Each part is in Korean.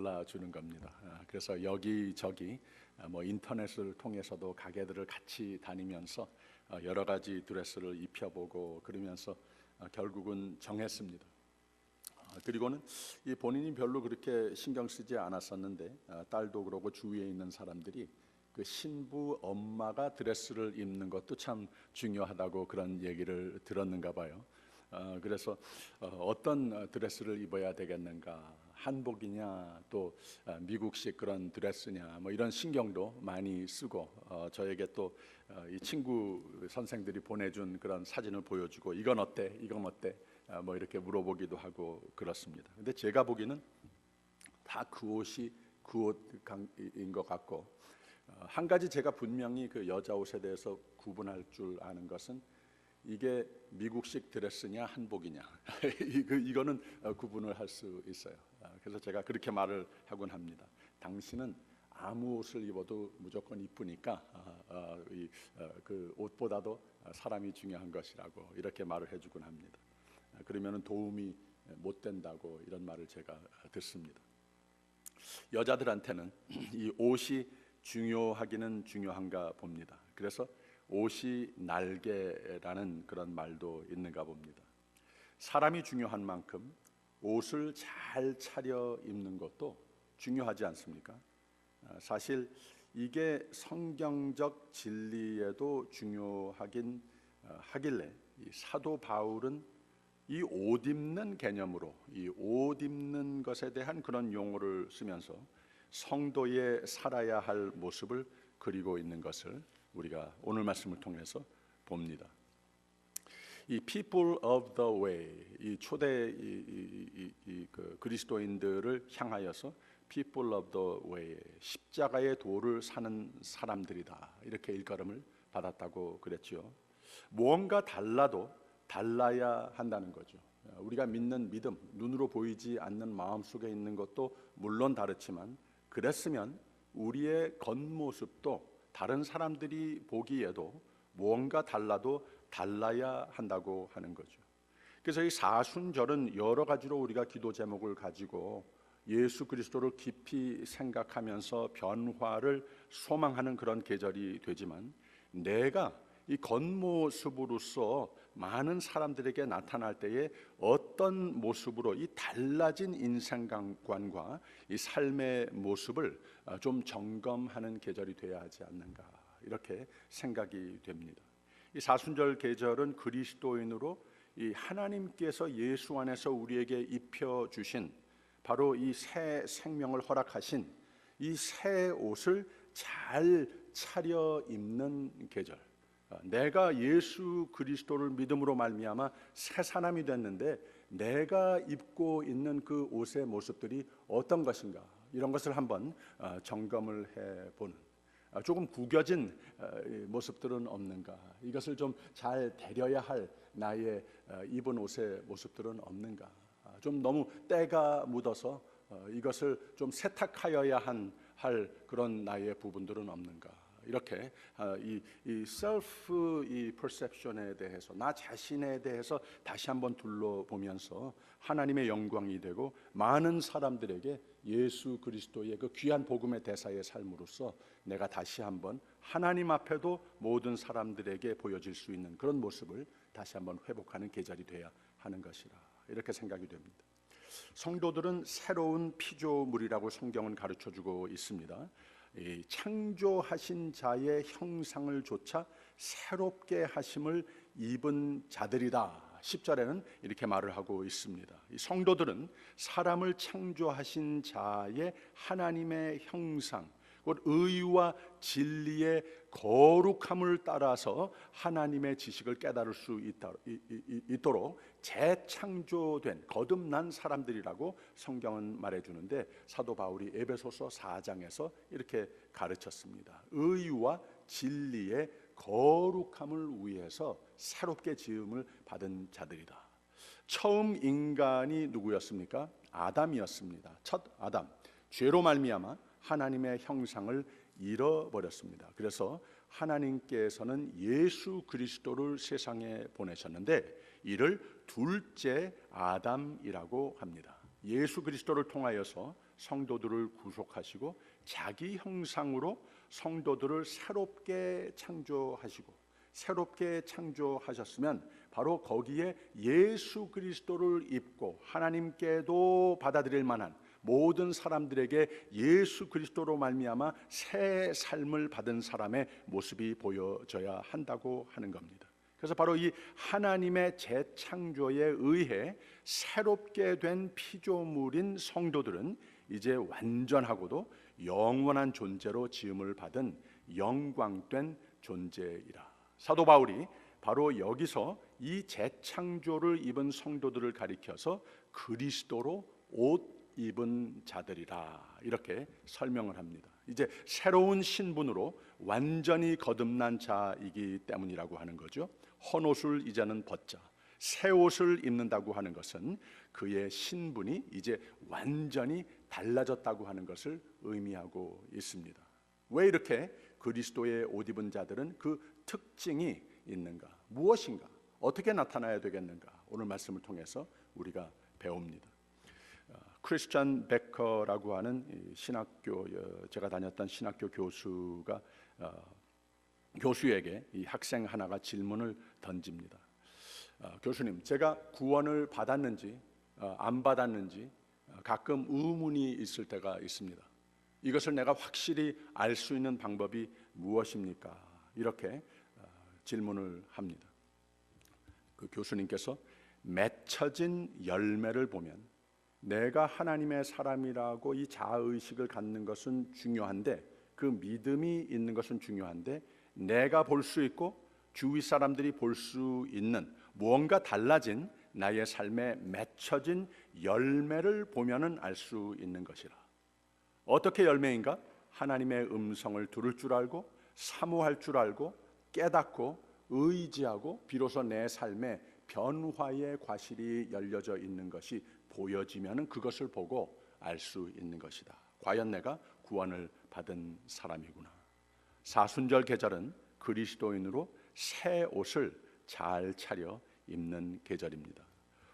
골라주는 겁니다. 그래서 여기저기 뭐 인터넷을 통해서도 가게들을 같이 다니면서 여러 가지 드레스를 입혀보고 그러면서 결국은 정했습니다. 그리고는 이 본인이 별로 그렇게 신경 쓰지 않았었는데 딸도 그러고 주위에 있는 사람들이 그 신부 엄마가 드레스를 입는 것도 참 중요하다고 그런 얘기를 들었는가 봐요. 그래서 어떤 드레스를 입어야 되겠는가, 한복이냐 또 미국식 그런 드레스냐 뭐 이런 신경도 많이 쓰고 저에게 또 이 친구 선생들이 보내준 그런 사진을 보여주고 이건 어때? 이건 어때? 뭐 이렇게 물어보기도 하고 그렇습니다. 근데 제가 보기에는 다 그 옷이 그 옷인 것 같고 한 가지 제가 분명히 그 여자 옷에 대해서 구분할 줄 아는 것은 이게 미국식 드레스냐 한복이냐 이거는 구분을 할 수 있어요. 그래서 제가 그렇게 말을 하곤 합니다. 당신은 아무 옷을 입어도 무조건 이쁘니까 그 옷보다도 사람이 중요한 것이라고 이렇게 말을 해주곤 합니다. 그러면 도움이 못 된다고 이런 말을 제가 듣습니다. 여자들한테는 이 옷이 중요하기는 중요한가 봅니다. 그래서 옷이 날개라는 그런 말도 있는가 봅니다. 사람이 중요한 만큼 옷을 잘 차려 입는 것도 중요하지 않습니까? 사실 이게 성경적 진리에도 중요하긴 하길래 이 사도 바울은 이 옷 입는 개념으로 이 옷 입는 것에 대한 그런 용어를 쓰면서 성도의 살아야 할 모습을 그리고 있는 것을 우리가 오늘 말씀을 통해서 봅니다. 이 people of the way, 이 초대 그 그리스도인들을 향하여서 people of the way, 십자가의 도를 사는 사람들이다 이렇게 일컬음을 받았다고 그랬죠. 무언가 달라도 달라야 한다는 거죠. 우리가 믿는 믿음, 눈으로 보이지 않는 마음속에 있는 것도 물론 다르지만 그랬으면 우리의 겉모습도 다른 사람들이 보기에도 무언가 달라도 달라야 한다고 하는 거죠. 그래서 이 사순절은 여러 가지로 우리가 기도 제목을 가지고 예수 그리스도를 깊이 생각하면서 변화를 소망하는 그런 계절이 되지만 내가 이 겉모습으로서 많은 사람들에게 나타날 때에 어떤 모습으로 이 달라진 인생관과 이 삶의 모습을 좀 점검하는 계절이 되어야 하지 않는가 이렇게 생각이 됩니다. 이 사순절 계절은 그리스도인으로 이 하나님께서 예수 안에서 우리에게 입혀 주신 바로 이 새 생명을 허락하신 이 새 옷을 잘 차려 입는 계절. 내가 예수 그리스도를 믿음으로 말미암아 새 사람이 됐는데 내가 입고 있는 그 옷의 모습들이 어떤 것인가 이런 것을 한번 점검을 해보는 조금 구겨진 모습들은 없는가 이것을 좀 잘 데려야 할 나의 입은 옷의 모습들은 없는가 좀 너무 때가 묻어서 이것을 좀 세탁하여야 할 그런 나의 부분들은 없는가 이렇게 이 셀프 이 퍼셉션에 대해서 나 자신에 대해서 다시 한번 둘러보면서 하나님의 영광이 되고 많은 사람들에게 예수 그리스도의 그 귀한 복음의 대사의 삶으로서 내가 다시 한번 하나님 앞에도 모든 사람들에게 보여질 수 있는 그런 모습을 다시 한번 회복하는 계절이 돼야 하는 것이라 이렇게 생각이 됩니다. 성도들은 새로운 피조물이라고 성경은 가르쳐주고 있습니다. 이 창조하신 자의 형상을 조차 새롭게 하심을 입은 자들이다. 10절에는 이렇게 말을 하고 있습니다. 이 성도들은 사람을 창조하신 자의 하나님의 형상, 곧 의와 진리의 거룩함을 따라서 하나님의 지식을 깨달을 수 있도록 재창조된 거듭난 사람들이라고 성경은 말해주는데 사도 바울이 에베소서 4장에서 이렇게 가르쳤습니다. 의와 진리의 거룩함을 위해서 새롭게 지음을 받은 자들이다. 처음 인간이 누구였습니까? 아담이었습니다. 첫 아담, 죄로 말미암아 하나님의 형상을 잃어버렸습니다. 그래서 하나님께서는 예수 그리스도를 세상에 보내셨는데 이를 둘째 아담이라고 합니다. 예수 그리스도를 통하여서 성도들을 구속하시고 자기 형상으로 성도들을 새롭게 창조하시고 새롭게 창조하셨으면 바로 거기에 예수 그리스도를 입고 하나님께도 받아들일 만한 모든 사람들에게 예수 그리스도로 말미암아 새 삶을 받은 사람의 모습이 보여져야 한다고 하는 겁니다. 그래서 바로 이 하나님의 재창조에 의해 새롭게 된 피조물인 성도들은 이제 완전하고도 영원한 존재로 지음을 받은 영광된 존재이라. 사도 바울이 바로 여기서 이 재창조를 입은 성도들을 가리켜서 그리스도로 옷 입은 자들이라 이렇게 설명을 합니다. 이제 새로운 신분으로 완전히 거듭난 자이기 때문이라고 하는 거죠. 헌옷을 이제는 벗자 새 옷을 입는다고 하는 것은 그의 신분이 이제 완전히 달라졌다고 하는 것을 의미하고 있습니다. 왜 이렇게 그리스도의 옷 입은 자들은 그 특징이 있는가? 무엇인가? 어떻게 나타나야 되겠는가? 오늘 말씀을 통해서 우리가 배웁니다. 크리스찬 베커라고 하는 신학교 제가 다녔던 신학교 교수가 교수에게 이 학생 하나가 질문을 던집니다. 교수님, 제가 구원을 받았는지 안 받았는지 가끔 의문이 있을 때가 있습니다. 이것을 내가 확실히 알 수 있는 방법이 무엇입니까? 이렇게 질문을 합니다. 그 교수님께서 맺혀진 열매를 보면 내가 하나님의 사람이라고 이 자아의식을 갖는 것은 중요한데 그 믿음이 있는 것은 중요한데 내가 볼 수 있고 주위 사람들이 볼 수 있는 무언가 달라진 나의 삶에 맺혀진 열매를 보면은 알 수 있는 것이라. 어떻게 열매인가? 하나님의 음성을 들을 줄 알고 사모할 줄 알고 깨닫고 의지하고 비로소 내 삶에 변화의 과실이 열려져 있는 것이 보여지면은 그것을 보고 알 수 있는 것이다. 과연 내가 구원을 받은 사람이구나. 사순절 계절은 그리스도인으로 새 옷을 잘 차려 입는 계절입니다.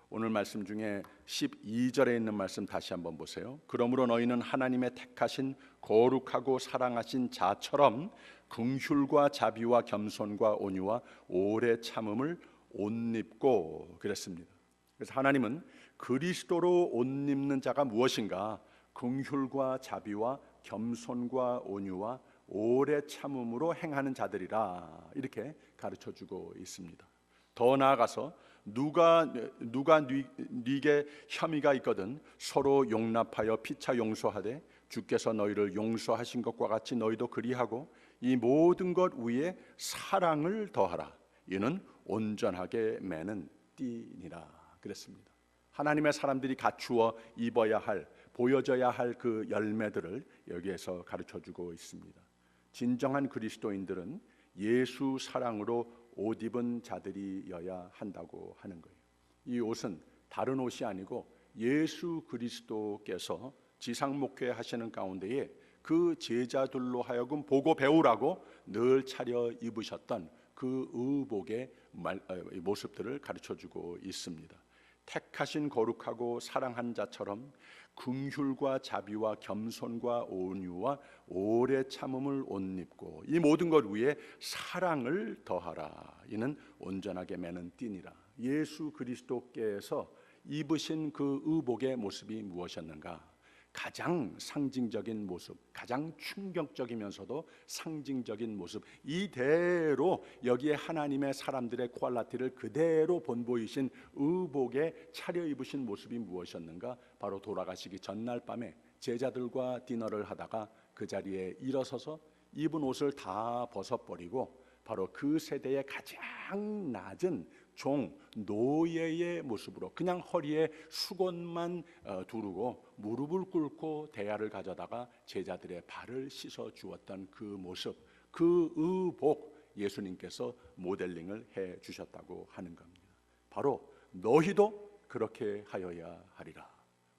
오늘 말씀 중에 12절에 있는 말씀 다시 한번 보세요. 그러므로 너희는 하나님의 택하신 거룩하고 사랑하신 자처럼 긍휼과 자비와 겸손과 온유와 오래 참음을 옷 입고 그랬습니다. 그래서 하나님은 그리스도로 옷 입는 자가 무엇인가? 긍휼과 자비와 겸손과 온유와 오래 참음으로 행하는 자들이라 이렇게 가르쳐주고 있습니다. 더 나아가서 누가 네게 혐의가 있거든 서로 용납하여 피차 용서하되 주께서 너희를 용서하신 것과 같이 너희도 그리하고 이 모든 것 위에 사랑을 더하라. 이는 온전하게 매는 띠니라 그랬습니다. 하나님의 사람들이 갖추어 입어야 할 보여져야 할 그 열매들을 여기에서 가르쳐주고 있습니다. 진정한 그리스도인들은 예수 사랑으로 옷 입은 자들이어야 한다고 하는 거예요. 이 옷은 다른 옷이 아니고 예수 그리스도께서 지상 목회하시는 가운데에 그 제자들로 하여금 보고 배우라고 늘 차려 입으셨던 그 의복의 모습들을 가르쳐주고 있습니다. 택하신 거룩하고 사랑한 자처럼 긍휼과 자비와 겸손과 온유와 오래 참음을 옷 입고 이 모든 것 위에 사랑을 더하라. 이는 온전하게 매는 띠니라. 예수 그리스도께서 입으신 그 의복의 모습이 무엇이었는가? 가장 상징적인 모습, 가장 충격적이면서도 상징적인 모습, 이대로 여기에 하나님의 사람들의 퀄리티를 그대로 본보이신 의복에 차려입으신 모습이 무엇이었는가? 바로 돌아가시기 전날 밤에 제자들과 디너를 하다가 그 자리에 일어서서 입은 옷을 다 벗어버리고 바로 그 세대의 가장 낮은 종 노예의 모습으로 그냥 허리에 수건만 두르고 무릎을 꿇고 대야를 가져다가 제자들의 발을 씻어 주었던 그 모습, 그 의복 예수님께서 모델링을 해 주셨다고 하는 겁니다. 바로 너희도 그렇게 하여야 하리라.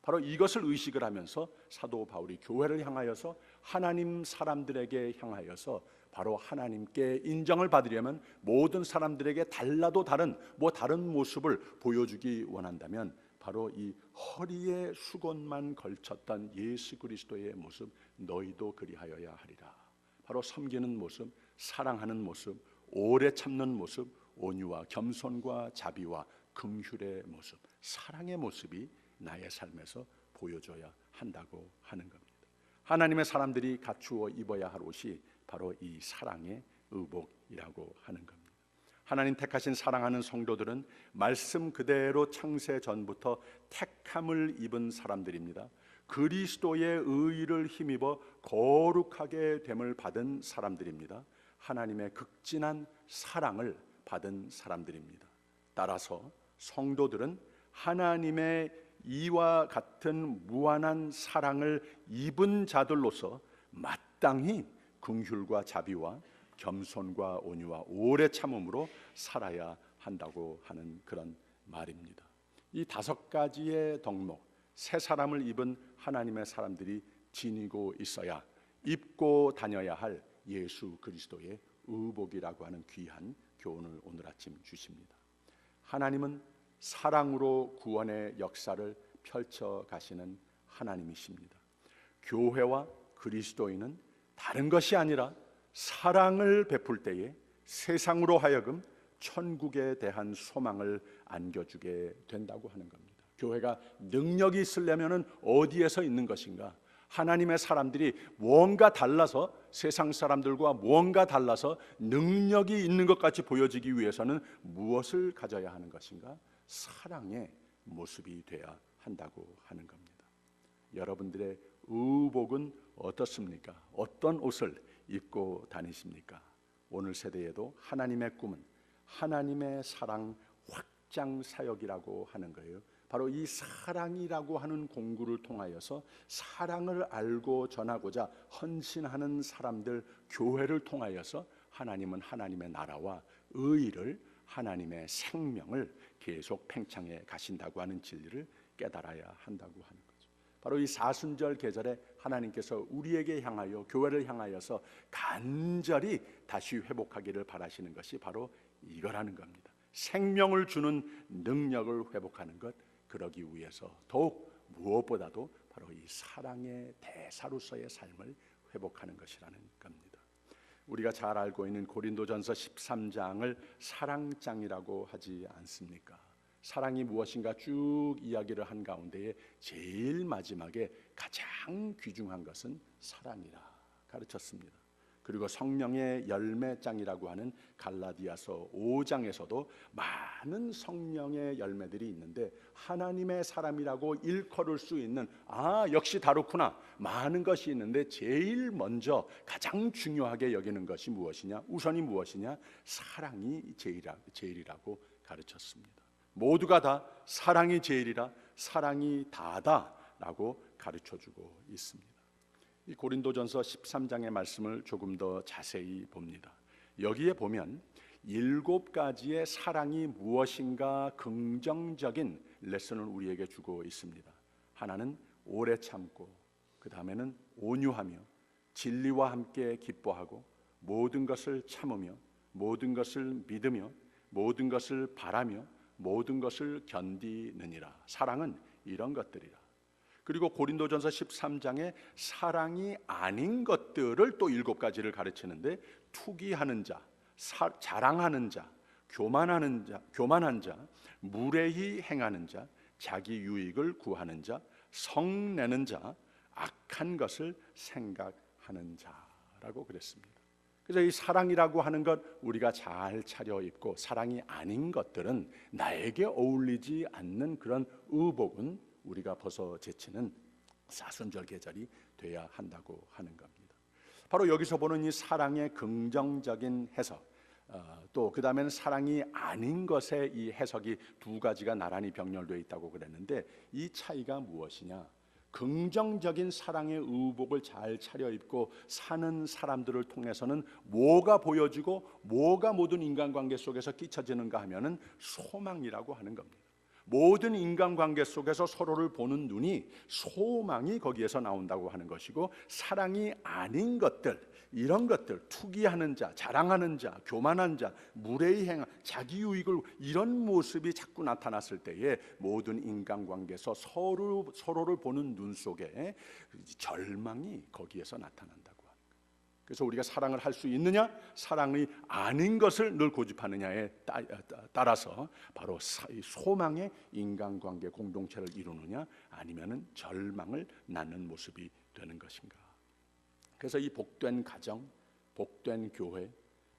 바로 이것을 의식을 하면서 사도 바울이 교회를 향하여서 하나님 사람들에게 향하여서 바로 하나님께 인정을 받으려면 모든 사람들에게 달라도 다른 다른 모습을 보여주기 원한다면 바로 이 허리에 수건만 걸쳤던 예수 그리스도의 모습, 너희도 그리하여야 하리라. 바로 섬기는 모습, 사랑하는 모습, 오래 참는 모습, 온유와 겸손과 자비와 긍휼의 모습, 사랑의 모습이 나의 삶에서 보여줘야 한다고 하는 겁니다. 하나님의 사람들이 갖추어 입어야 할 옷이 바로 이 사랑의 의복이라고 하는 겁니다. 하나님 택하신 사랑하는 성도들은 말씀 그대로 창세 전부터 택함을 입은 사람들입니다. 그리스도의 의를 힘입어 거룩하게 됨을 받은 사람들입니다. 하나님의 극진한 사랑을 받은 사람들입니다. 따라서 성도들은 하나님의 이와 같은 무한한 사랑을 입은 자들로서 마땅히 긍휼과 자비와 겸손과 온유와 오래 참음으로 살아야 한다고 하는 그런 말입니다. 이 5가지의 덕목, 새 사람을 입은 하나님의 사람들이 지니고 있어야 입고 다녀야 할 예수 그리스도의 의복이라고 하는 귀한 교훈을 오늘 아침 주십니다. 하나님은 사랑으로 구원의 역사를 펼쳐 가시는 하나님이십니다. 교회와 그리스도인은 다른 것이 아니라 사랑을 베풀 때에 세상으로 하여금 천국에 대한 소망을 안겨주게 된다고 하는 겁니다. 교회가 능력이 있으려면 어디에서 있는 것인가? 하나님의 사람들이 무언가 달라서, 세상 사람들과 무언가 달라서 능력이 있는 것 같이 보여지기 위해서는 무엇을 가져야 하는 것인가? 사랑의 모습이 돼야 한다고 하는 겁니다. 여러분들의 의복은 어떻습니까? 어떤 옷을 입고 다니십니까? 오늘 세대에도 하나님의 꿈은 하나님의 사랑 확장 사역이라고 하는 거예요. 바로 이 사랑이라고 하는 공구를 통하여서 사랑을 알고 전하고자 헌신하는 사람들, 교회를 통하여서 하나님은 하나님의 나라와 의를, 하나님의 생명을 계속 팽창해 가신다고 하는 진리를 깨달아야 한다고 하는 거죠. 바로 이 사순절 계절에 하나님께서 우리에게 향하여, 교회를 향하여서 간절히 다시 회복하기를 바라시는 것이 바로 이거라는 겁니다. 생명을 주는 능력을 회복하는 것, 그러기 위해서 더욱 무엇보다도 바로 이 사랑의 대사로서의 삶을 회복하는 것이라는 겁니다. 우리가 잘 알고 있는 고린도전서 13장을 사랑장이라고 하지 않습니까? 사랑이 무엇인가 쭉 이야기를 한 가운데에 제일 마지막에 가장 귀중한 것은 사랑이라 가르쳤습니다. 그리고 성령의 열매장이라고 하는 갈라디아서 5장에서도 많은 성령의 열매들이 있는데 하나님의 사람이라고 일컬을 수 있는, 역시 다르구나, 많은 것이 있는데 제일 먼저 가장 중요하게 여기는 것이 무엇이냐? 우선이 무엇이냐? 사랑이 제일이라고 가르쳤습니다. 모두가 다 사랑이 제일이라, 사랑이 다다라고 가르쳐주고 있습니다. 이 고린도전서 13장의 말씀을 조금 더 자세히 봅니다. 여기에 보면 7가지의 사랑이 무엇인가 긍정적인 레슨을 우리에게 주고 있습니다. 하나는 오래 참고, 그 다음에는 온유하며, 진리와 함께 기뻐하고, 모든 것을 참으며, 모든 것을 믿으며, 모든 것을 바라며, 모든 것을 견디느니라. 사랑은 이런 것들이라. 그리고 고린도전서 13장에 사랑이 아닌 것들을 또 7가지를 가르치는데, 투기하는 자, 자랑하는 자, 교만한 자, 무례히 행하는 자, 자기 유익을 구하는 자, 성내는 자, 악한 것을 생각하는 자라고 그랬습니다. 그래서 이 사랑이라고 하는 것 우리가 잘 차려입고, 사랑이 아닌 것들은, 나에게 어울리지 않는 그런 의복은 우리가 벗어 제치는 사순절 계절이 돼야 한다고 하는 겁니다. 바로 여기서 보는 이 사랑의 긍정적인 해석, 또 그 다음에는 사랑이 아닌 것의 이 해석이 2가지가 나란히 병렬되어 있다고 그랬는데, 이 차이가 무엇이냐? 긍정적인 사랑의 의복을 잘 차려입고 사는 사람들을 통해서는 뭐가 보여지고 뭐가 모든 인간관계 속에서 끼쳐지는가 하면은 소망이라고 하는 겁니다. 모든 인간관계 속에서 서로를 보는 눈이 소망이 거기에서 나온다고 하는 것이고, 사랑이 아닌 것들, 이런 것들, 투기하는 자, 자랑하는 자, 교만한 자, 무례히 행한 자기 유익을, 이런 모습이 자꾸 나타났을 때에 모든 인간관계에서 서로를 보는 눈 속에 절망이 거기에서 나타난다고. 그래서 우리가 사랑을 할 수 있느냐, 사랑이 아닌 것을 늘 고집하느냐에 따라서 바로 소망의 인간관계 공동체를 이루느냐, 아니면은 절망을 낳는 모습이 되는 것인가. 그래서 이 복된 가정, 복된 교회,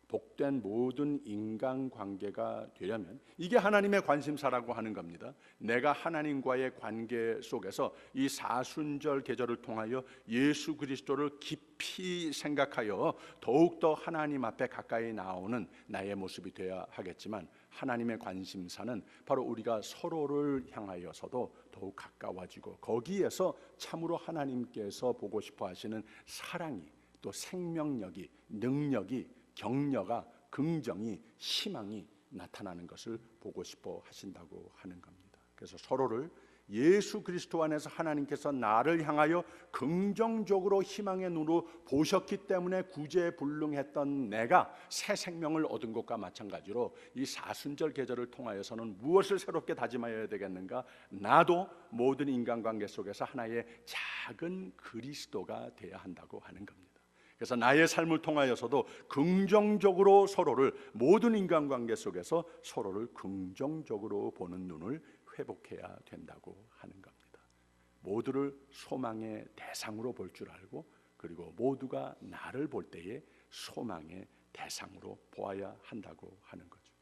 복된 모든 인간관계가 되려면 이게 하나님의 관심사라고 하는 겁니다. 내가 하나님과의 관계 속에서 이 사순절 계절을 통하여 예수 그리스도를 깊이 생각하여 더욱더 하나님 앞에 가까이 나오는 나의 모습이 되어야 하겠지만, 하나님의 관심사는 바로 우리가 서로를 향하여서도 더욱 가까워지고, 거기에서 참으로 하나님께서 보고 싶어 하시는 사랑이, 또 생명력이, 능력이, 격려가, 긍정이, 희망이 나타나는 것을 보고 싶어 하신다고 하는 겁니다. 그래서 서로를 예수 그리스도 안에서 하나님께서 나를 향하여 긍정적으로 희망의 눈으로 보셨기 때문에 구제불능했던 내가 새 생명을 얻은 것과 마찬가지로 이 사순절 계절을 통하여서는 무엇을 새롭게 다짐하여야 되겠는가? 나도 모든 인간관계 속에서 하나의 작은 그리스도가 되어야 한다고 하는 겁니다. 그래서 나의 삶을 통하여서도 긍정적으로 서로를, 모든 인간관계 속에서 서로를 긍정적으로 보는 눈을 회복해야 된다고 하는 겁니다. 모두를 소망의 대상으로 볼 줄 알고, 그리고 모두가 나를 볼 때에 소망의 대상으로 보아야 한다고 하는 거죠.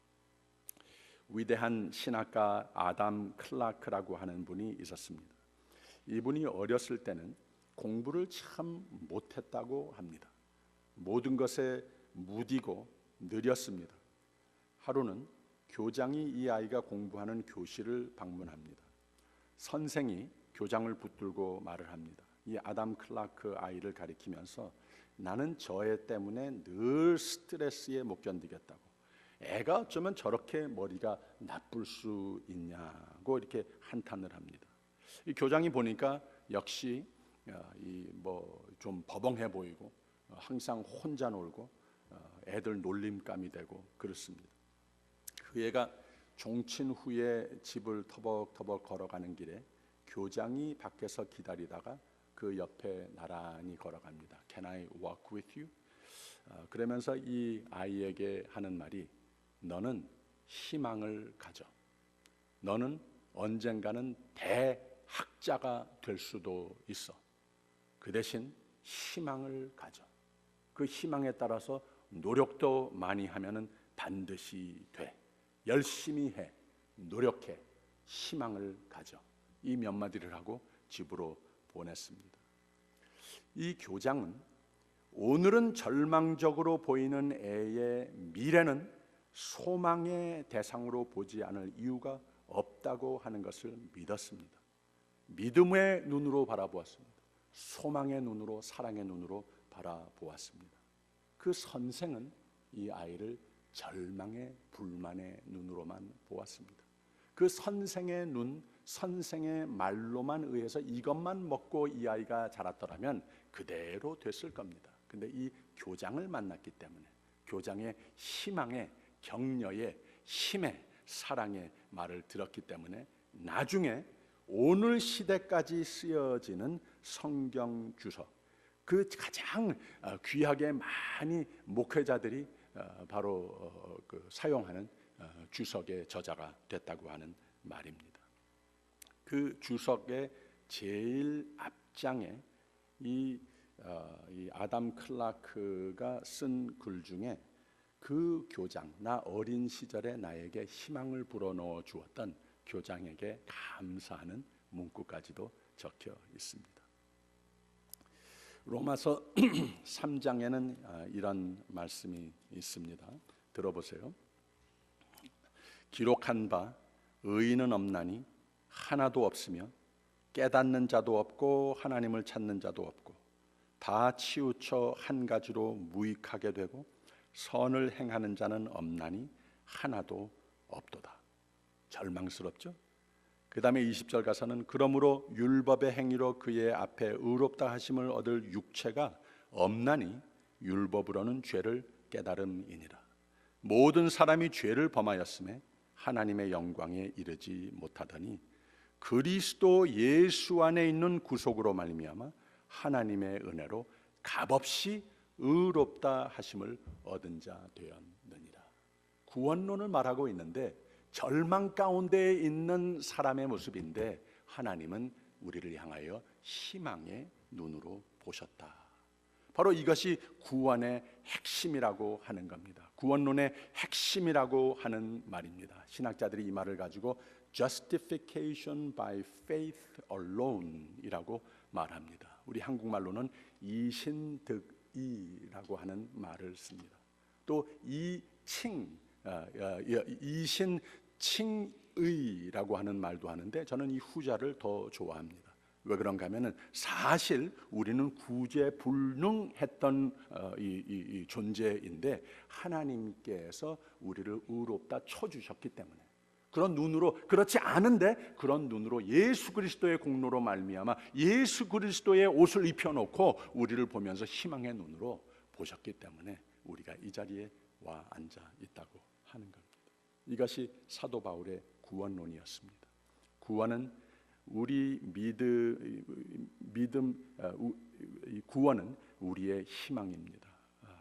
위대한 신학가 아담 클라크라고 하는 분이 있었습니다. 이분이 어렸을 때는 공부를 참 못했다고 합니다. 모든 것에 무디고 느렸습니다. 하루는 교장이 이 아이가 공부하는 교실을 방문합니다. 선생이 교장을 붙들고 말을 합니다. 이 아담 클라크 아이를 가리키면서 나는 저 애 때문에 늘 스트레스에 못 견디겠다고, 애가 어쩌면 저렇게 머리가 나쁠 수 있냐고 이렇게 한탄을 합니다. 이 교장이 보니까 역시 좀 버벙해 보이고, 항상 혼자 놀고, 애들 놀림감이 되고 그렇습니다. 그 애가 종친 후에 집을 터벅터벅 걸어가는 길에 교장이 밖에서 기다리다가 그 옆에 나란히 걸어갑니다. Can I walk with you? 그러면서 이 아이에게 하는 말이, 너는 희망을 가져. 너는 언젠가는 대학자가 될 수도 있어. 그 대신 희망을 가져. 그 희망에 따라서 노력도 많이 하면은 반드시 돼. 열심히 해, 노력해, 희망을 가져. 이 몇 마디를 하고 집으로 보냈습니다. 이 교장은 오늘은 절망적으로 보이는 애의 미래는 소망의 대상으로 보지 않을 이유가 없다고 하는 것을 믿었습니다. 믿음의 눈으로 바라보았습니다. 소망의 눈으로, 사랑의 눈으로 바라보았습니다. 그 선생은 이 아이를 절망의 불만의 눈으로만 보았습니다. 그 선생의 눈, 선생의 말로만 의해서 이것만 먹고 이 아이가 자랐더라면 그대로 됐을 겁니다. 근데 이 교장을 만났기 때문에, 교장의 희망의, 격려의, 힘의, 사랑의 말을 들었기 때문에 나중에 오늘 시대까지 쓰여지는 성경 주석, 그 가장 귀하게 많이 목회자들이 바로 사용하는 주석의 저자가 됐다고 하는 말입니다. 그 주석의 제일 앞장에 이 아담 클라크가 쓴 글 중에 그 교장, 나 어린 시절에 나에게 희망을 불어넣어 주었던 교장에게 감사하는 문구까지도 적혀 있습니다. 로마서 3장에는 이런 말씀이 있습니다. 들어보세요. 기록한 바 의인은 없나니 하나도 없으며 깨닫는 자도 없고 하나님을 찾는 자도 없고 다 치우쳐 한 가지로 무익하게 되고 선을 행하는 자는 없나니 하나도 없도다. 절망스럽죠? 그 다음에 20절 가서는 그러므로 율법의 행위로 그의 앞에 의롭다 하심을 얻을 육체가 없나니 율법으로는 죄를 깨달음이니라. 모든 사람이 죄를 범하였음에 하나님의 영광에 이르지 못하더니 그리스도 예수 안에 있는 구속으로 말미암아 하나님의 은혜로 값없이 의롭다 하심을 얻은 자 되었느니라. 구원론을 말하고 있는데 절망 가운데 있는 사람의 모습인데 하나님은 우리를 향하여 희망의 눈으로 보셨다. 바로 이것이 구원의 핵심이라고 하는 겁니다. 구원론의 핵심이라고 하는 말입니다. 신학자들이 이 말을 가지고 justification by faith alone 이라고 말합니다. 우리 한국말로는 이신득이라고 하는 말을 씁니다. 또 이신칭의라고 하는 말도 하는데 저는 이 후자를 더 좋아합니다. 왜 그런가 하면은 사실 우리는 구제불능했던 이 존재인데 하나님께서 우리를 의롭다 쳐주셨기 때문에 그런 눈으로, 그렇지 않은데 그런 눈으로 예수 그리스도의 공로로 말미암아 예수 그리스도의 옷을 입혀놓고 우리를 보면서 희망의 눈으로 보셨기 때문에 우리가 이 자리에 와 앉아 있다고 하는 겁니다. 이것이 사도 바울의 구원론이었습니다. 구원은 우리 구원은 우리의 희망입니다.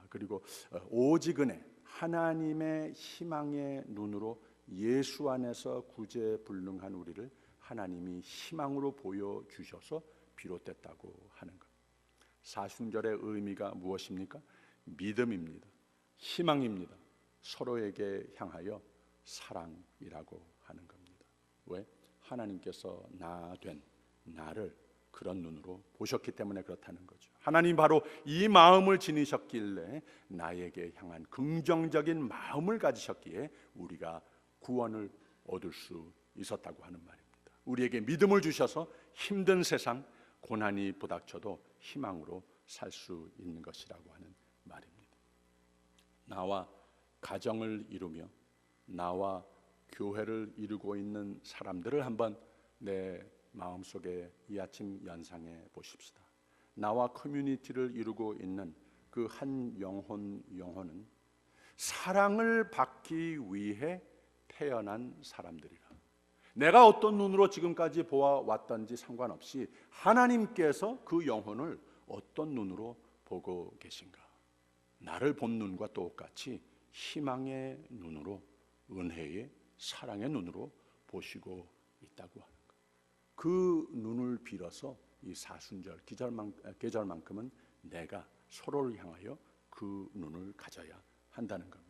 그리고 오직 은혜, 하나님의 희망의 눈으로 예수 안에서 구제불능한 우리를 하나님이 희망으로 보여주셔서 비롯됐다고 하는 것. 사순절의 의미가 무엇입니까? 믿음입니다. 희망입니다. 서로에게 향하여 사랑이라고 하는 겁니다. 왜? 하나님께서 나 된 나를 그런 눈으로 보셨기 때문에 그렇다는 거죠. 하나님 바로 이 마음을 지니셨길래 나에게 향한 긍정적인 마음을 가지셨기에 우리가 구원을 얻을 수 있었다고 하는 말입니다. 우리에게 믿음을 주셔서 힘든 세상, 고난이 부닥쳐도 희망으로 살 수 있는 것이라고 하는 말입니다. 나와 가정을 이루며 나와 교회를 이루고 있는 사람들을 한번 내 마음속에 이 아침 연상해 보십시다. 나와 커뮤니티를 이루고 있는 그 한 영혼은 사랑을 받기 위해 태어난 사람들이라. 내가 어떤 눈으로 지금까지 보아왔던지 상관없이 하나님께서 그 영혼을 어떤 눈으로 보고 계신가? 나를 본 눈과 똑같이 희망의 눈으로, 은혜의 사랑의 눈으로 보시고 있다고 하는 것. 그 눈을 빌어서 이 사순절 계절만큼은 내가 서로를 향하여 그 눈을 가져야 한다는 겁니다.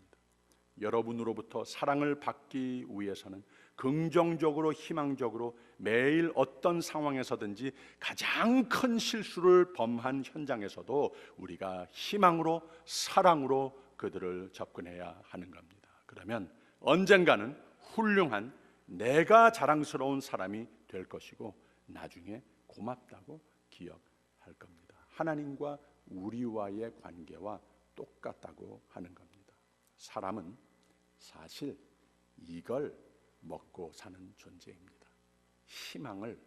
여러분으로부터 사랑을 받기 위해서는 긍정적으로 희망적으로 매일 어떤 상황에서든지 가장 큰 실수를 범한 현장에서도 우리가 희망으로 사랑으로 그들을 접근해야 하는 겁니다. 그러면 언젠가는 훌륭한 내가 자랑스러운 사람이 될 것이고 나중에 고맙다고 기억할 겁니다. 하나님과 우리와의 관계와 똑같다고 하는 겁니다. 사람은 사실 이걸 먹고 사는 존재입니다. 희망을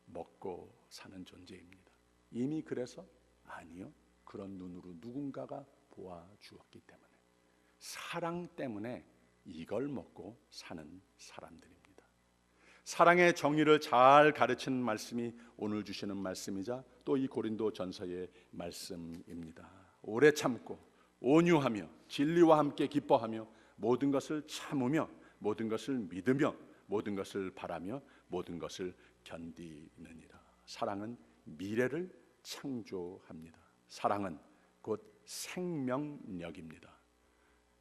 먹고 사는 존재입니다. 이미 그래서 아니요, 그런 눈으로 누군가가 보아주었기 때문에 사랑 때문에 이걸 먹고 사는 사람들입니다. 사랑의 정의를 잘 가르치는 말씀이 오늘 주시는 말씀이자 또 이 고린도 전서의 말씀입니다. 오래 참고 온유하며 진리와 함께 기뻐하며 모든 것을 참으며 모든 것을 믿으며 모든 것을 바라며 모든 것을 견디느니라. 사랑은 미래를 창조합니다. 사랑은 곧 생명력입니다.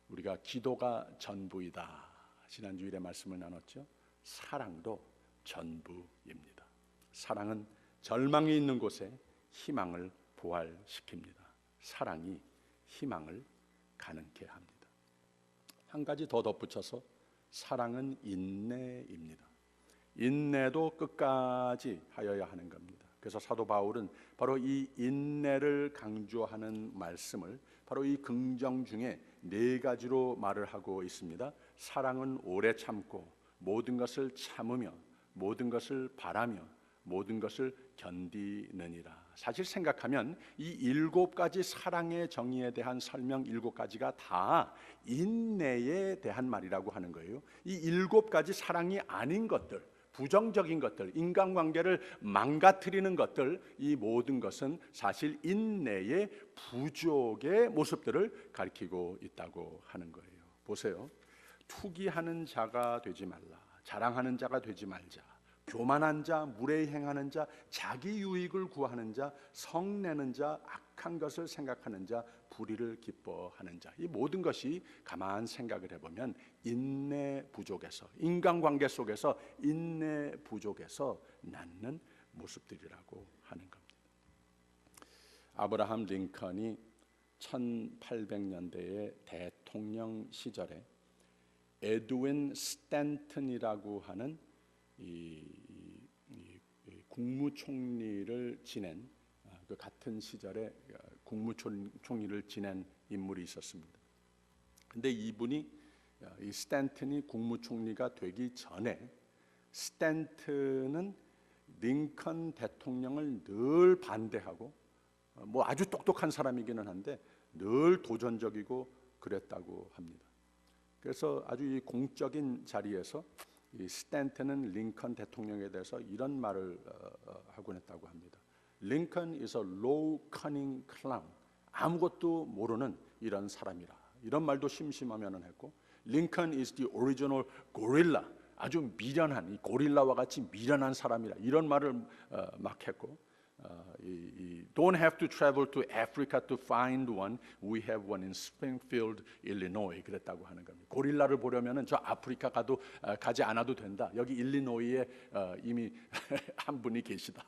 우리가 기도가 전부이다. 지난주일에 말씀을 나눴죠. 사랑도 전부입니다. 사랑은 절망이 있는 곳에 희망을 부활시킵니다. 사랑이 희망을 가능케 합니다. 한 가지 더 덧붙여서 사랑은 인내입니다. 인내도 끝까지 하여야 하는 겁니다. 그래서 사도 바울은 바로 이 인내를 강조하는 말씀을 바로 이 긍정 중에 네 가지로 말을 하고 있습니다. 사랑은 오래 참고 모든 것을 참으며 모든 것을 바라며 모든 것을 견디느니라. 사실 생각하면 이 7가지 사랑의 정의에 대한 설명 7가지가 다 인내에 대한 말이라고 하는 거예요. 이 7가지 사랑이 아닌 것들, 부정적인 것들, 인간관계를 망가뜨리는 것들, 이 모든 것은 사실 인내의 부족의 모습들을 가리키고 있다고 하는 거예요. 보세요. 투기하는 자가 되지 말라. 자랑하는 자가 되지 말자. 교만한 자, 무례행하는 자, 자기 유익을 구하는 자, 성내는 자, 악한 것을 생각하는 자, 불의를 기뻐하는 자. 이 모든 것이 가만 생각을 해보면 인내 부족에서, 인간관계 속에서 인내 부족에서 낳는 모습들이라고 하는 겁니다. 아브라함 링컨이 1800년대의 대통령 시절에 에드윈 스탠튼이라고 하는 이 국무총리를 지낸 그 같은 시절에 국무총리를 지낸 인물이 있었습니다. 근데 이분이 이 스탠튼이 국무총리가 되기 전에 스탠튼은 링컨 대통령을 늘 반대하고 뭐 아주 똑똑한 사람이기는 한데 늘 도전적이고 그랬다고 합니다. 그래서 아주 이 공적인 자리에서 이 스탠튼은 링컨 대통령에 대해서 이런 말을 하곤 했다고 합니다. 링컨 is a low cunning clown. 아무것도 모르는 이런 사람이라. 이런 말도 심심하면은 했고, 링컨 is the original gorilla. 아주 미련한, 이 고릴라와 같이 미련한 사람이라. 이런 말을 막 했고, don't have to travel to Africa to find one. We have one in Springfield, Illinois. 그랬다고 하는 겁니다. 고릴라를 보려면은 저 아프리카 가지 않아도 된다. 여기 일리노이에 이미 한 분이 계시다.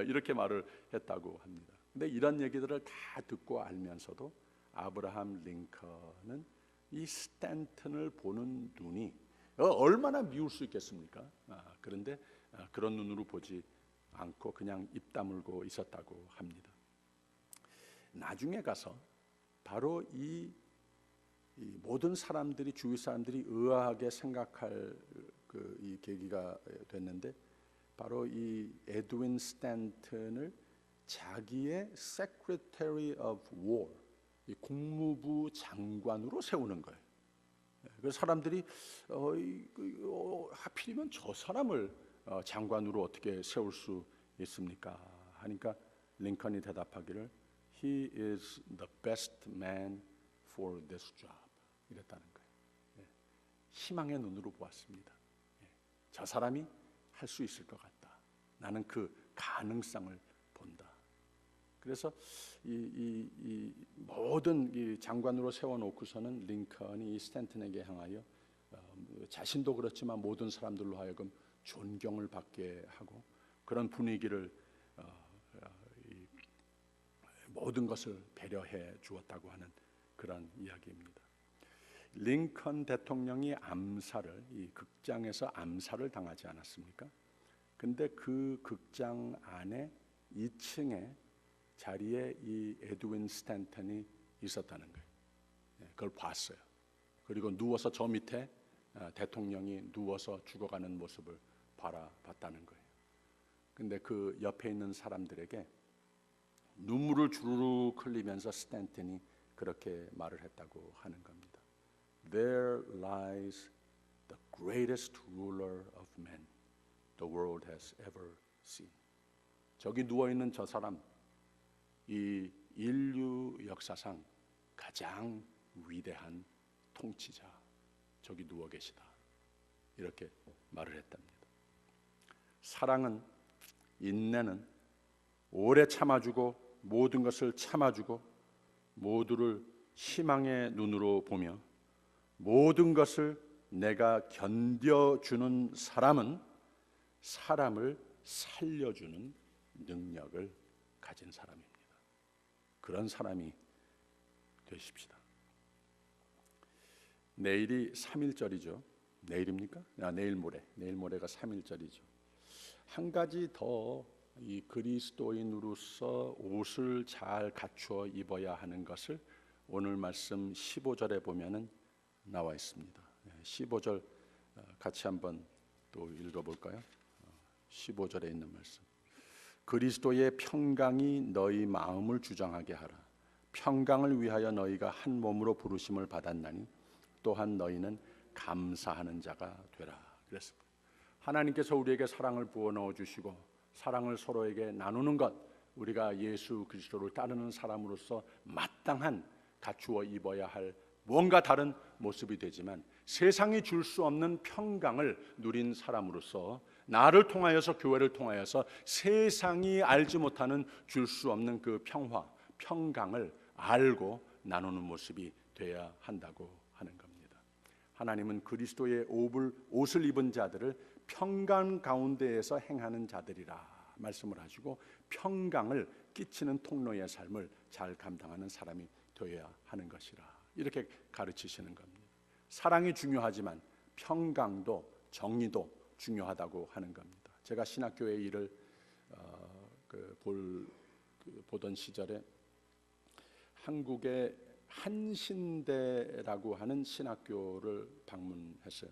이렇게 말을 했다고 합니다. 근데 이런 얘기들을 다 듣고 알면서도 아브라함 링컨은 이 스탠튼을 보는 눈이 얼마나 미울 수 있겠습니까? 그런데 그런 눈으로 보지 않고 그냥 입 다물고 있었다고 합니다. 나중에 가서 바로 이 모든 사람들이, 주위 사람들이 의아하게 생각할 이 계기가 됐는데, 바로 이 에드윈 스탠튼을 자기의 Secretary of War, 이 국무부 장관으로 세우는 거예요. 그래서 사람들이 하필이면 저 사람을 장관으로 어떻게 세울 수 있습니까? 하니까 링컨이 대답하기를 He is the best man for this job. 이랬다는 거예요. 희망의 눈으로 보았습니다. 저 사람이 할 수 있을 것 같다. 나는 그 가능성을 본다. 그래서 이 모든 이 장관으로 세워놓고서는 링컨이 이 스탠튼에게 향하여 자신도 그렇지만 모든 사람들로 하여금 존경을 받게 하고 그런 분위기를 모든 것을 배려해 주었다고 하는 그런 이야기입니다. 링컨 대통령이 이 극장에서 암살을 당하지 않았습니까? 근데 그 극장 안에 2층에 자리에 이 에드윈 스탠튼이 있었다는 거예요. 그걸 봤어요. 그리고 누워서 저 밑에 대통령이 누워서 죽어가는 모습을 바라봤다는 거예요. 근데 그 옆에 있는 사람들에게 눈물을 주르륵 흘리면서 스탠튼이 그렇게 말을 했다고 하는 겁니다. There lies the greatest ruler of men the world has ever seen. 저기 누워있는 저 사람, 이 인류 역사상 가장 위대한 통치자, 저기 누워 계시다. 이렇게 말을 했답니다. 사랑은, 인내는 오래 참아주고 모든 것을 참아주고 모두를 희망의 눈으로 보며 모든 것을 내가 견뎌주는 사람은 사람을 살려주는 능력을 가진 사람입니다. 그런 사람이 되십시다. 내일이 3.1절이죠. 내일입니까? 내일 모레가 3.1절이죠. 한 가지 더 이 그리스도인으로서 옷을 잘 갖추어 입어야 하는 것을 오늘 말씀 15절에 보면은 나와 있습니다. 15절 같이 한번 또 읽어볼까요? 15절에 있는 말씀. 그리스도의 평강이 너희 마음을 주장하게 하라. 평강을 위하여 너희가 한 몸으로 부르심을 받았나니 또한 너희는 감사하는 자가 되라. 그랬습니다. 하나님께서 우리에게 사랑을 부어 넣어 주시고 사랑을 서로에게 나누는 것, 우리가 예수 그리스도를 따르는 사람으로서 마땅한 갖추어 입어야 할 무언가 다른 모습이 되지만, 세상이 줄 수 없는 평강을 누린 사람으로서 나를 통하여서, 교회를 통하여서 세상이 알지 못하는 줄 수 없는 그 평화, 평강을 알고 나누는 모습이 돼야 한다고 하는 겁니다. 하나님은 그리스도의 옷을 입은 자들을 평강 가운데에서 행하는 자들이라 말씀을 하시고, 평강을 끼치는 통로의 삶을 잘 감당하는 사람이 되어야 하는 것이라 이렇게 가르치시는 겁니다. 사랑이 중요하지만 평강도 정의도 중요하다고 하는 겁니다. 제가 신학교의 일을 보던 시절에 한국의 한신대라고 하는 신학교를 방문했어요.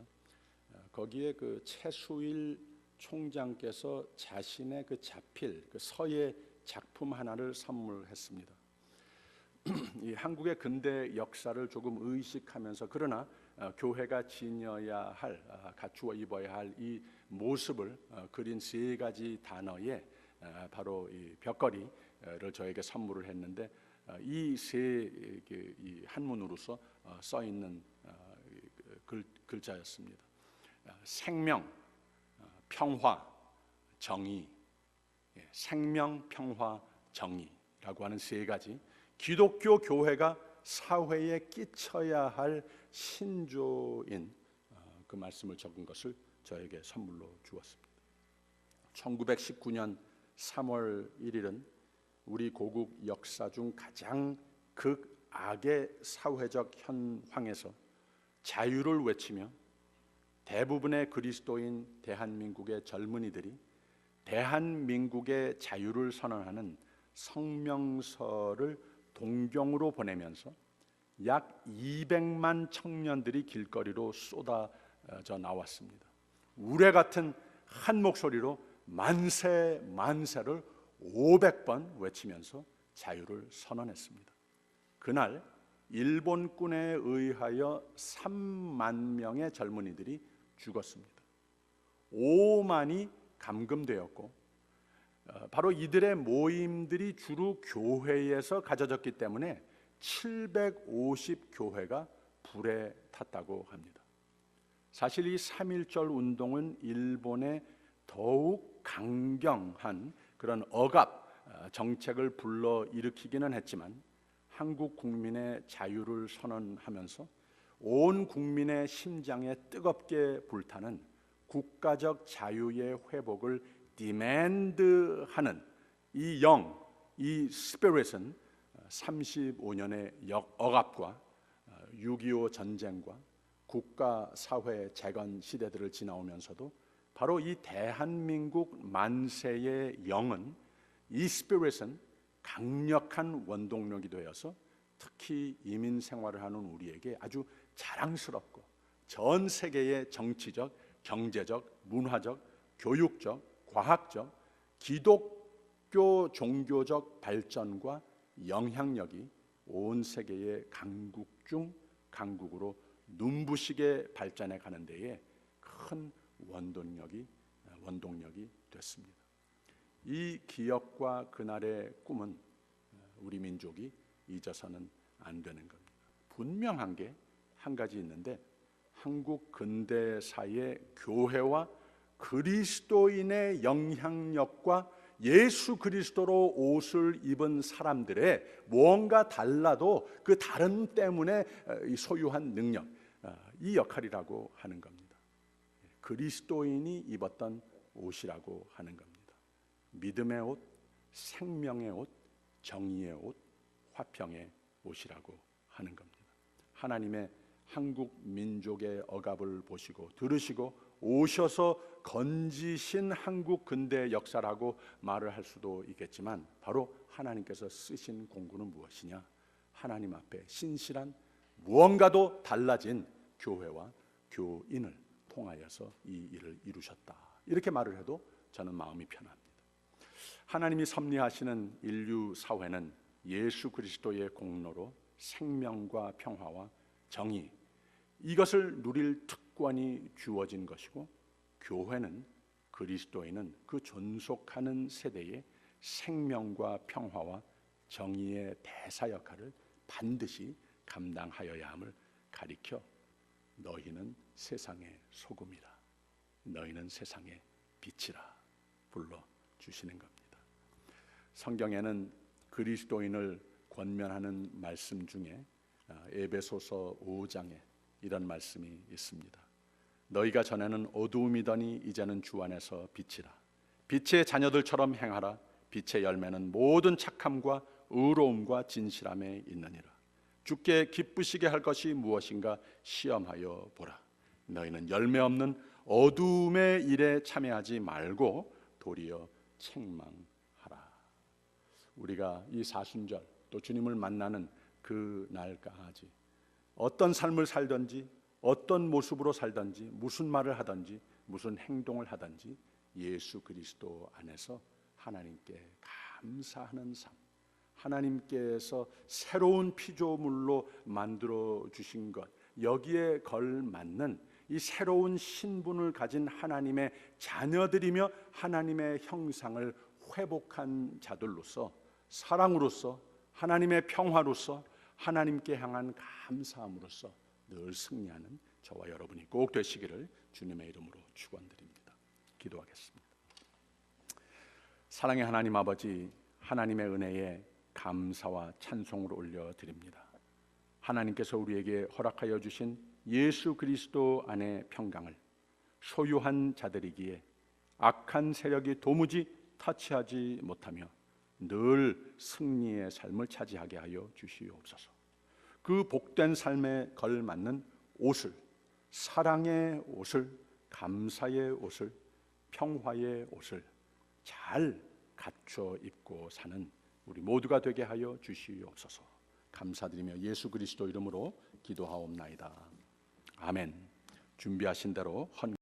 거기에 그 최수일 총장께서 자신의 그 자필, 그 서예 작품 하나를 선물했습니다. 이 한국의 근대 역사를 조금 의식하면서, 그러나 교회가 지녀야 할, 갖추어 입어야 할 이 모습을 그린 세 가지 단어에 바로 이 벽걸이를 저에게 선물을 했는데, 이 세 한문으로서 써 있는 글자였습니다. 생명, 평화, 정의. 생명, 평화, 정의라고 하는 세 가지, 기독교 교회가 사회에 끼쳐야 할 신조인 그 말씀을 적은 것을 저에게 선물로 주었습니다. 1919년 3월 1일은 우리 고국 역사 중 가장 극악의 사회적 현황에서 자유를 외치며 대부분의 그리스도인 대한민국의 젊은이들이 대한민국의 자유를 선언하는 성명서를 동경으로 보내면서 약 200만 청년들이 길거리로 쏟아져 나왔습니다. 우레 같은 한 목소리로 만세 만세를 500번 외치면서 자유를 선언했습니다. 그날 일본군에 의하여 3만 명의 젊은이들이 죽었습니다. 5만이 감금되었고, 바로 이들의 모임들이 주로 교회에서 가져졌기 때문에 750교회가 불에 탔다고 합니다. 사실 이 3.1절 운동은 일본의 더욱 강경한 그런 억압 정책을 불러일으키기는 했지만, 한국 국민의 자유를 선언하면서 온 국민의 심장에 뜨겁게 불타는 국가적 자유의 회복을 디맨드하는 이 이 스피릿은 35년의 억압과 6.25 전쟁과 국가 사회 재건 시대들을 지나오면서도 바로 이 대한민국 만세의 영은, 이 스피릿은 강력한 원동력이 되어서 특히 이민 생활을 하는 우리에게 아주 자랑스럽고 전 세계의 정치적, 경제적, 문화적, 교육적, 과학적, 기독교 종교적 발전과 영향력이 온 세계의 강국 중 강국으로 눈부시게 발전해 가는 데에 큰 원동력이 됐습니다. 이 기억과 그날의 꿈은 우리 민족이 잊어서는 안 되는 겁니다. 분명한 게 한 가지 있는데, 한국 근대사의 교회와 그리스도인의 영향력과 예수 그리스도로 옷을 입은 사람들의 무언가 달라도 그 다른 때문에 소유한 능력, 이 역할이라고 하는 겁니다. 그리스도인이 입었던 옷이라고 하는 겁니다. 믿음의 옷, 생명의 옷, 정의의 옷, 화평의 옷이라고 하는 겁니다. 하나님의 한국 민족의 억압을 보시고 들으시고 오셔서 건지신 한국 근대 역사라고 말을 할 수도 있겠지만, 바로 하나님께서 쓰신 공구는 무엇이냐? 하나님 앞에 신실한 무언가도 달라진 교회와 교인을 통하여서 이 일을 이루셨다. 이렇게 말을 해도 저는 마음이 편합니다. 하나님이 섭리하시는 인류 사회는 예수 그리스도의 공로로 생명과 평화와 정의, 이것을 누릴 특권이 주어진 것이고, 교회는 그리스도인은 그 존속하는 세대의 생명과 평화와 정의의 대사 역할을 반드시 감당하여야 함을 가리켜 너희는 세상의 소금이라, 너희는 세상의 빛이라 불러주시는 겁니다. 성경에는 그리스도인을 권면하는 말씀 중에 에베소서 5장에 이런 말씀이 있습니다. 너희가 전에는 어두움이더니 이제는 주 안에서 빛이라. 빛의 자녀들처럼 행하라. 빛의 열매는 모든 착함과 의로움과 진실함에 있느니라. 주께 기쁘시게 할 것이 무엇인가 시험하여 보라. 너희는 열매 없는 어두움의 일에 참여하지 말고 도리어 책망하라. 우리가 이 사순절 또 주님을 만나는 그 날까지 어떤 삶을 살든지, 어떤 모습으로 살든지, 무슨 말을 하든지, 무슨 행동을 하든지 예수 그리스도 안에서 하나님께 감사하는 삶, 하나님께서 새로운 피조물로 만들어 주신 것, 여기에 걸맞는 이 새로운 신분을 가진 하나님의 자녀들이며 하나님의 형상을 회복한 자들로서, 사랑으로서, 하나님의 평화로서, 하나님께 향한 감사함으로써 늘 승리하는 저와 여러분이 꼭 되시기를 주님의 이름으로 축원드립니다. 기도하겠습니다. 사랑의 하나님 아버지, 하나님의 은혜에 감사와 찬송을 올려드립니다. 하나님께서 우리에게 허락하여 주신 예수 그리스도 안의 평강을 소유한 자들이기에 악한 세력이 도무지 터치하지 못하며 늘 승리의 삶을 차지하게 하여 주시옵소서. 그 복된 삶에 걸맞는 옷을, 사랑의 옷을, 감사의 옷을, 평화의 옷을 잘 갖춰 입고 사는 우리 모두가 되게 하여 주시옵소서. 감사드리며 예수 그리스도 이름으로 기도하옵나이다. 아멘. 준비하신 대로 헌